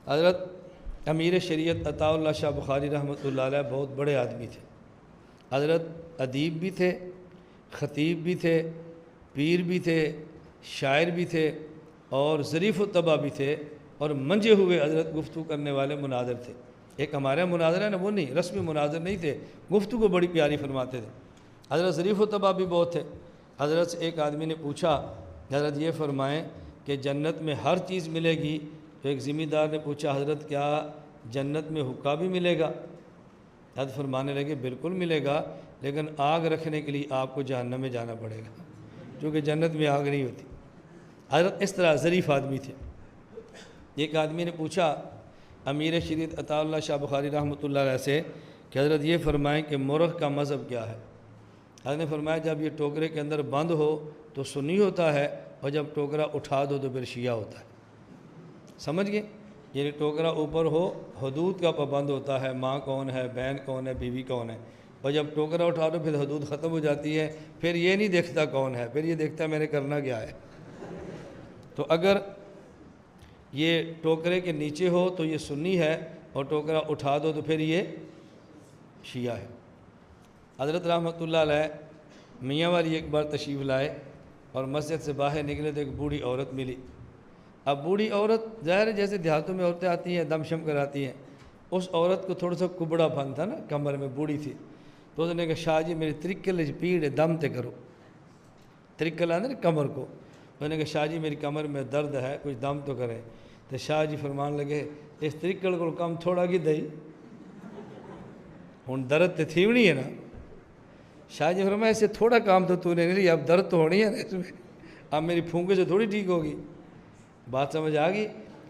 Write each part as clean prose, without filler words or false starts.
حضرت امیر شریعت عطا اللہ شاہ بخاری رحمۃ اللہ علیہ بہت بڑے آدمی تھے۔ حضرت ادیب بھی تھے، خطیب بھی تھے، پیر بھی تھے، شاعر بھی تھے، اور ظریف الطبع بھی تھے، اور منجے ہوئے حضرت گفتگو کرنے والے مناظر تھے۔ ایک ہمارے مناظر ہے نا، وہ نہیں، رسمی مناظر نہیں تھے، گفتگو بڑی پیاری فرماتے تھے۔ حضرت ظریف الطبع بھی بہت تھے۔ حضرت سے ایک آدمی نے پوچھا، حضرت یہ فرمائیں کہ جنت میں ہر چیز ملے گی؟ تو ایک ذمہ دار نے پوچھا، حضرت کیا جنت میں حقہ بھی ملے گا؟ حضرت فرمانے لگے بالکل ملے گا، لیکن آگ رکھنے کے لیے آپ کو جہنم میں جانا پڑے گا، کیونکہ جنت میں آگ نہیں ہوتی۔ حضرت اس طرح ظریف آدمی تھے۔ ایک آدمی نے پوچھا امیر شریعت عطا اللہ شاہ بخاری رحمۃ اللہ علیہ سے کہ حضرت یہ فرمائیں کہ مرغ کا مذہب کیا ہے؟ حضرت نے فرمایا جب یہ ٹوکرے کے اندر بند ہو تو سنی ہوتا ہے، اور جب ٹوکرا اٹھا دو تو پھر شیعہ ہوتا ہے۔ سمجھ گئے؟ یعنی ٹوکرا اوپر ہو حدود کا پابند ہوتا ہے، ماں کون ہے، بہن کون ہے، بیوی کون ہے، اور جب ٹوکرا اٹھا دو پھر حدود ختم ہو جاتی ہے، پھر یہ نہیں دیکھتا کون ہے، پھر یہ دیکھتا میں نے کرنا کیا ہے۔ تو اگر یہ ٹوکرے کے نیچے ہو تو یہ سنی ہے، اور ٹوکرا اٹھا دو تو پھر یہ شیعہ ہے۔ حضرت رحمۃ اللہ علیہ میاں والی ایک بار تشریف لائے اور مسجد سے باہر نکلے تو ایک بوڑھی عورت ملی۔ اب بوڑھی عورت ظاہر ہے جیسے دیہاتوں میں عورتیں آتی ہیں دم شم کراتی ہیں، اس عورت کو تھوڑا سا کبڑا پن تھا نا، کمر میں بوڑھی تھی، تو اس نے کہا شاہ جی میری ترکل پیڑ دم تے کرو، ترکل آتا نا کمر کو، انہوں نے کہا شاہ جی میری کمر میں درد ہے، کچھ دم تو کرے۔ تو شاہ جی فرمان لگے اس ترکل کو کم تھوڑا کی دئی، ہوں درد تو تھی نہیں ہے نا۔ شاہ جی فرمایا اس سے تھوڑا کام تو نے نہیں لیا، اب درد تو ہونی ہے نا اس میں، اب میری پھونکے سے تھوڑی ٹھیک ہوگی۔ بات سمجھ آ گئی؟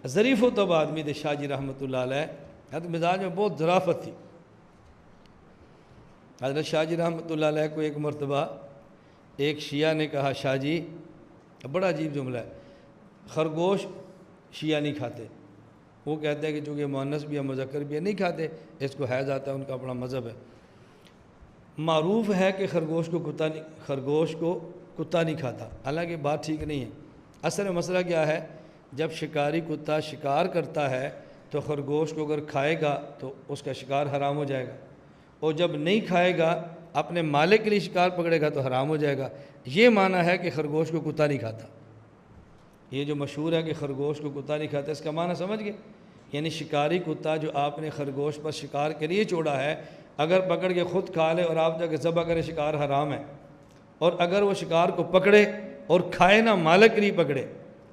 ظریف و طبع آدمی تھے شاہ جی رحمۃ اللہ علیہ، حضرت مزاج میں بہت ظرافت تھی۔ حضرت شاہ جی رحمۃ اللہ علیہ کو ایک مرتبہ ایک شیعہ نے کہا شاہ جی، بڑا عجیب جملہ ہے، خرگوش شیعہ نہیں کھاتے، وہ کہتے ہیں کہ چونکہ مؤنث بھی ہے مذکر بھی ہے نہیں کھاتے، اس کو حیض آتا ہے، ان کا اپنا مذہب ہے۔ معروف ہے کہ خرگوش کو کتا نہیں کھاتا، حالانکہ بات ٹھیک نہیں ہے۔ اصل مسئلہ کیا ہے، جب شکاری کتا شکار کرتا ہے تو خرگوش کو اگر کھائے گا تو اس کا شکار حرام ہو جائے گا، اور جب نہیں کھائے گا اپنے مالک کے لیے شکار پکڑے گا تو حرام ہو جائے گا۔ یہ معنی ہے کہ خرگوش کو کتا نہیں کھاتا۔ یہ جو مشہور ہے کہ خرگوش کو کتا نہیں کھاتا، اس کا معنی سمجھ گئے؟ یعنی شکاری کتا جو آپ نے خرگوش پر شکار کے لیے چھوڑا ہے، اگر پکڑ کے خود کھا لے اور آپ جا کے ذبح کرے شکار حرام ہے، اور اگر وہ شکار کو پکڑے اور کھائے نہ مالک کے لیے پکڑے،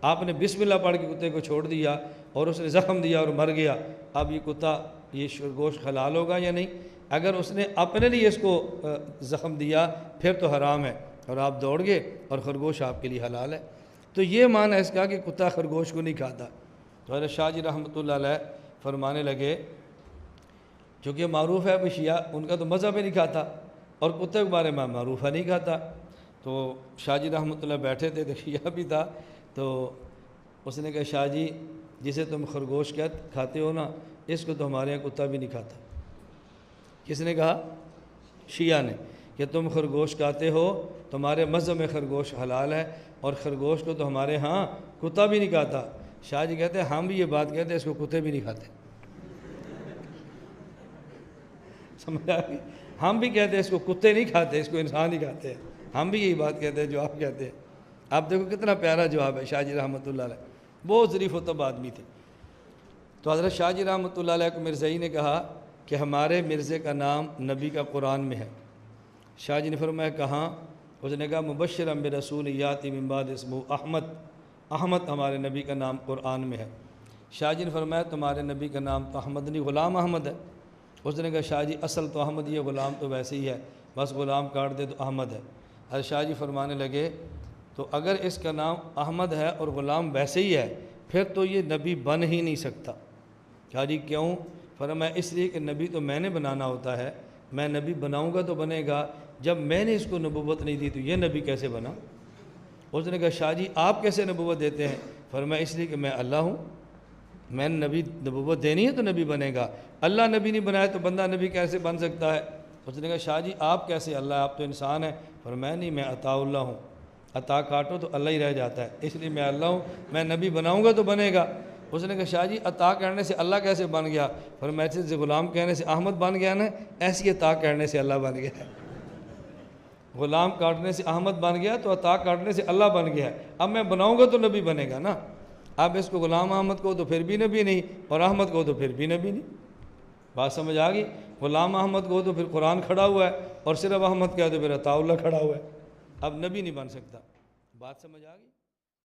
آپ نے بسم اللہ پڑھ کے کتے کو چھوڑ دیا اور اس نے زخم دیا اور مر گیا، اب یہ کتا یہ خرگوش حلال ہوگا یا نہیں؟ اگر اس نے اپنے لیے اس کو زخم دیا پھر تو حرام ہے، اور آپ دوڑ گئے اور خرگوش آپ کے لیے حلال ہے۔ تو یہ معنی ہے اس کا کہ کتا خرگوش کو نہیں کھاتا۔ تو حضرت شاہ جی رحمۃ اللہ علیہ فرمانے لگے چونکہ معروف ہے ابھی شیعہ ان کا تو مذہب ہی نہیں کھاتا، اور کتے کے بارے میں معروف ہے نہیں کھاتا۔ تو شاہ جی رحمۃ اللہ بیٹھے تھے تو شیعہ بھی تھا، تو اس نے کہا شاہ جی جسے تم خرگوش کھاتے ہو نا، اس کو تو ہمارے یہاں کتا بھی نہیں کھاتا۔ کس نے کہا؟ شیعہ نے، کہ تم خرگوش کھاتے ہو، تمہارے مذہب میں خرگوش حلال ہے، اور خرگوش کو تو ہمارے ہاں کتا بھی نہیں کھاتا۔ شاہ جی کہتے ہیں ہم بھی یہ بات کہتے ہیں اس کو کتے بھی نہیں کھاتے۔ سمجھ آ گئی؟ ہم بھی کہتے ہیں اس کو کتے نہیں کھاتے، اس کو انسان ہی کھاتے ہیں، ہم بھی یہی بات کہتے ہیں جو آپ کہتے ہیں۔ آپ دیکھو کتنا پیارا جواب ہے شاہ جی رحمۃ اللہ علیہ، بہت ظریف و طبع آدمی تھے۔ تو حضرت شاہ جی رحمۃ اللہ علیہ کو مرزائی نے کہا کہ ہمارے مرزے کا نام نبی کا قرآن میں ہے۔ شاہ جی نے فرمایا کہاں؟ اس نے کہا مبشرا برسول یاتی من بعد اسمہ احمد، احمد ہمارے نبی کا نام قرآن میں ہے۔ شاہ جی نے فرمایا تمہارے نبی کا نام تو احمد نہیں غلام احمد ہے۔ اس نے کہا شاہ جی اصل تو احمد ہی ہے، غلام تو ویسے ہی ہے، بس غلام کاٹ دے تو احمد ہے۔ حضرت شاہ جی فرمانے لگے تو اگر اس کا نام احمد ہے اور غلام ویسے ہی ہے پھر تو یہ نبی بن ہی نہیں سکتا۔ شاہ جی کیوں؟ فرمایا اس لیے کہ نبی تو میں نے بنانا ہوتا ہے، میں نبی بناؤں گا تو بنے گا، جب میں نے اس کو نبوت نہیں دی تو یہ نبی کیسے بنا؟ اس نے کہا شاہ جی آپ کیسے نبوت دیتے ہیں؟ فرمایا اس لیے کہ میں اللہ ہوں، میں نے نبوت دینی ہے تو نبی بنے گا، اللہ نبی نہیں بنایا تو بندہ نبی کیسے بن سکتا ہے؟ اس نے کہا شاہ جی آپ کیسے اللہ، آپ تو انسان ہیں۔ فرمایا نہیں میں عطا اللہ ہوں، عطا کاٹو تو اللہ ہی رہ جاتا ہے، اس لیے میں اللہ ہوں، میں نبی بناؤں گا تو بنے گا۔ اس نے کہا شاہ جی عطا کرنے سے اللہ کیسے بن گیا؟ فرمایا سے غلام کہنے سے احمد بن گیا نا، ایسی عطا کرنے سے اللہ بن گیا ہے۔ غلام کاٹنے سے احمد بن گیا تو عطا کاٹنے سے اللہ بن گیا ہے۔ اب میں بناؤں گا تو نبی بنے گا نا، اب اس کو غلام احمد کو تو پھر بھی نبی نہیں، اور احمد کو تو پھر بھی نبی نہیں۔ بات سمجھ آ گئی؟ غلام احمد کو تو پھر قرآن کھڑا ہوا ہے، اور صرف احمد کیا تو پھر عطا اللہ کھڑا ہوا ہے، اب نبی نہیں بن سکتا۔ بات سمجھ آ گئی؟